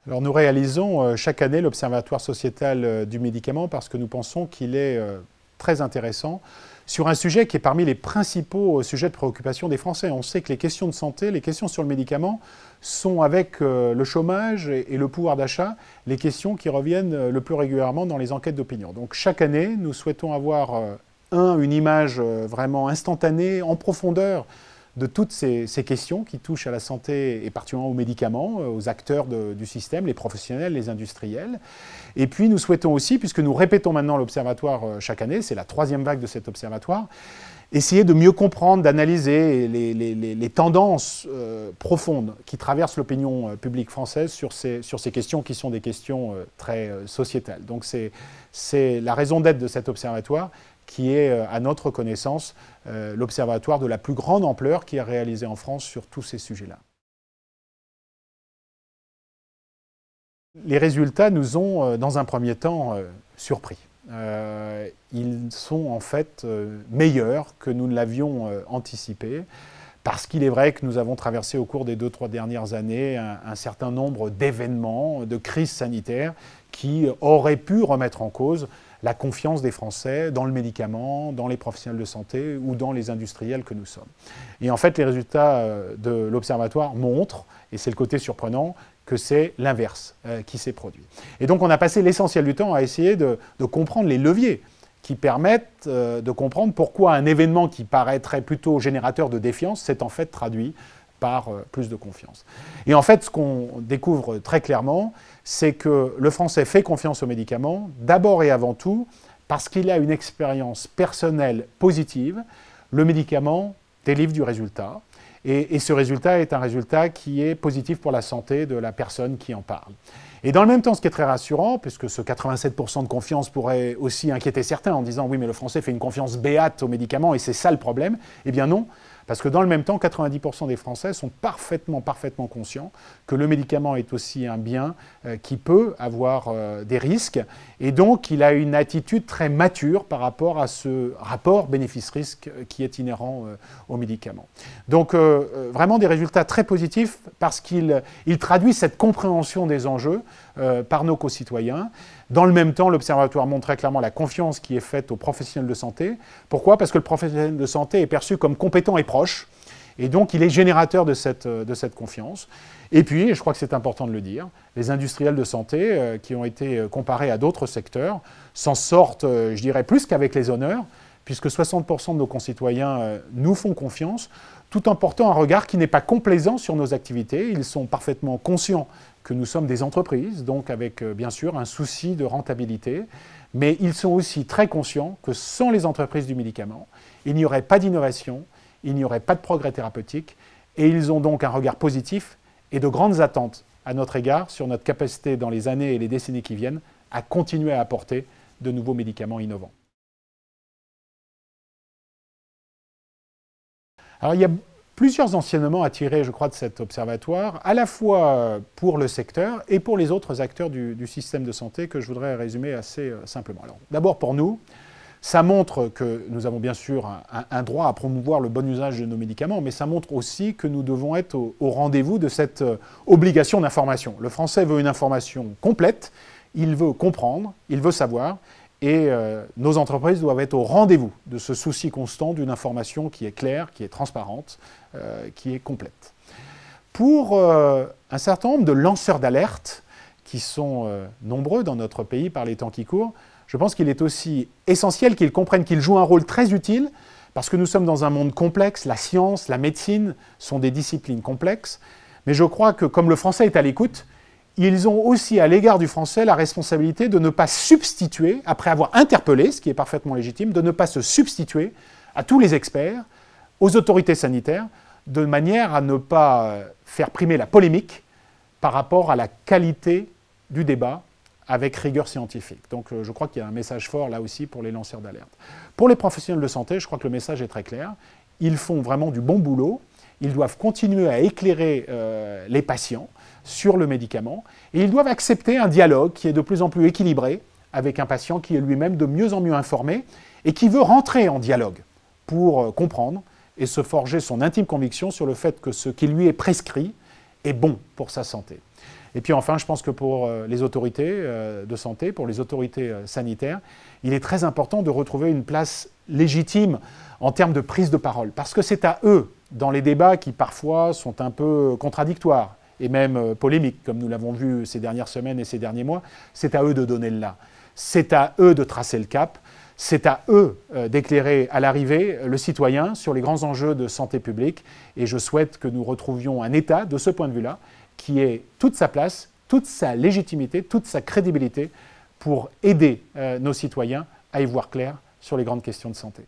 Alors nous réalisons chaque année l'Observatoire sociétal du médicament parce que nous pensons qu'il est très intéressant sur un sujet qui est parmi les principaux sujets de préoccupation des Français. On sait que les questions de santé, les questions sur le médicament sont avec le chômage et le pouvoir d'achat les questions qui reviennent le plus régulièrement dans les enquêtes d'opinion. Donc chaque année, nous souhaitons avoir une image vraiment instantanée, en profondeur, de toutes ces questions qui touchent à la santé et particulièrement aux médicaments, aux acteurs du système, les professionnels, les industriels. Et puis nous souhaitons aussi, puisque nous répétons maintenant l'observatoire chaque année, c'est la 3e vague de cet observatoire, essayer de mieux comprendre, d'analyser les tendances profondes qui traversent l'opinion publique française sur ces questions qui sont des questions très sociétales. Donc c'est la raison d'être de cet observatoire, qui est, à notre connaissance, l'observatoire de la plus grande ampleur qui est réalisé en France sur tous ces sujets-là. Les résultats nous ont, dans un premier temps, surpris. Ils sont en fait meilleurs que nous ne l'avions anticipé, parce qu'il est vrai que nous avons traversé au cours des 2-3 dernières années un certain nombre d'événements, de crises sanitaires qui auraient pu remettre en cause la confiance des Français dans le médicament, dans les professionnels de santé ou dans les industriels que nous sommes. Et en fait, les résultats de l'Observatoire montrent, et c'est le côté surprenant, que c'est l'inverse qui s'est produit. Et donc on a passé l'essentiel du temps à essayer de comprendre les leviers qui permettent de comprendre pourquoi un événement qui paraîtrait plutôt générateur de défiance s'est en fait traduit par plus de confiance. Et en fait, ce qu'on découvre très clairement, c'est que le Français fait confiance aux médicaments, d'abord et avant tout, parce qu'il a une expérience personnelle positive. Le médicament délivre du résultat, et ce résultat est un résultat qui est positif pour la santé de la personne qui en parle. Et dans le même temps, ce qui est très rassurant, puisque ce 87% de confiance pourrait aussi inquiéter certains en disant « oui, mais le Français fait une confiance béate aux médicaments et c'est ça le problème », eh bien non. Parce que dans le même temps, 90% des Français sont parfaitement conscients que le médicament est aussi un bien qui peut avoir des risques. Et donc, il a une attitude très mature par rapport à ce rapport bénéfice-risque qui est inhérent aux médicaments. Donc, vraiment des résultats très positifs parce qu'il traduit cette compréhension des enjeux par nos concitoyens. Dans le même temps, l'Observatoire montre très clairement la confiance qui est faite aux professionnels de santé. Pourquoi ? Parce que le professionnel de santé est perçu comme compétent et proche, et donc il est générateur de cette confiance. Et puis, et je crois que c'est important de le dire, les industriels de santé qui ont été comparés à d'autres secteurs s'en sortent, je dirais, plus qu'avec les honneurs, puisque 60% de nos concitoyens nous font confiance, tout en portant un regard qui n'est pas complaisant sur nos activités. Ils sont parfaitement conscients que nous sommes des entreprises, donc avec bien sûr un souci de rentabilité, mais ils sont aussi très conscients que sans les entreprises du médicament, il n'y aurait pas d'innovation, il n'y aurait pas de progrès thérapeutique, et ils ont donc un regard positif et de grandes attentes à notre égard sur notre capacité dans les années et les décennies qui viennent à continuer à apporter de nouveaux médicaments innovants. Alors il y a plusieurs enseignements à tirer, je crois, de cet observatoire, à la fois pour le secteur et pour les autres acteurs du système de santé que je voudrais résumer assez simplement. Alors, d'abord pour nous, ça montre que nous avons bien sûr un droit à promouvoir le bon usage de nos médicaments, mais ça montre aussi que nous devons être au rendez-vous de cette obligation d'information. Le Français veut une information complète, il veut comprendre, il veut savoir, et nos entreprises doivent être au rendez-vous de ce souci constant d'une information qui est claire, qui est transparente, qui est complète. Pour un certain nombre de lanceurs d'alerte, qui sont nombreux dans notre pays par les temps qui courent, je pense qu'il est aussi essentiel qu'ils comprennent qu'ils jouent un rôle très utile, parce que nous sommes dans un monde complexe, la science, la médecine sont des disciplines complexes, mais je crois que comme le Français est à l'écoute, ils ont aussi à l'égard du Français la responsabilité de ne pas substituer, après avoir interpellé, ce qui est parfaitement légitime, de ne pas se substituer à tous les experts, aux autorités sanitaires, de manière à ne pas faire primer la polémique par rapport à la qualité du débat avec rigueur scientifique. Donc je crois qu'il y a un message fort là aussi pour les lanceurs d'alerte. Pour les professionnels de santé, je crois que le message est très clair. Ils font vraiment du bon boulot. Ils doivent continuer à éclairer les patients sur le médicament et ils doivent accepter un dialogue qui est de plus en plus équilibré avec un patient qui est lui-même de mieux en mieux informé et qui veut rentrer en dialogue pour comprendre et se forger son intime conviction sur le fait que ce qui lui est prescrit est bon pour sa santé. Et puis enfin, je pense que pour les autorités de santé, pour les autorités sanitaires, il est très important de retrouver une place légitime en termes de prise de parole. Parce que c'est à eux, dans les débats qui parfois sont un peu contradictoires et même polémiques, comme nous l'avons vu ces dernières semaines et ces derniers mois, c'est à eux de donner le là. C'est à eux de tracer le cap. C'est à eux d'éclairer à l'arrivée le citoyen sur les grands enjeux de santé publique. Et je souhaite que nous retrouvions un État, de ce point de vue-là, qui ait toute sa place, toute sa légitimité, toute sa crédibilité pour aider nos citoyens à y voir clair sur les grandes questions de santé.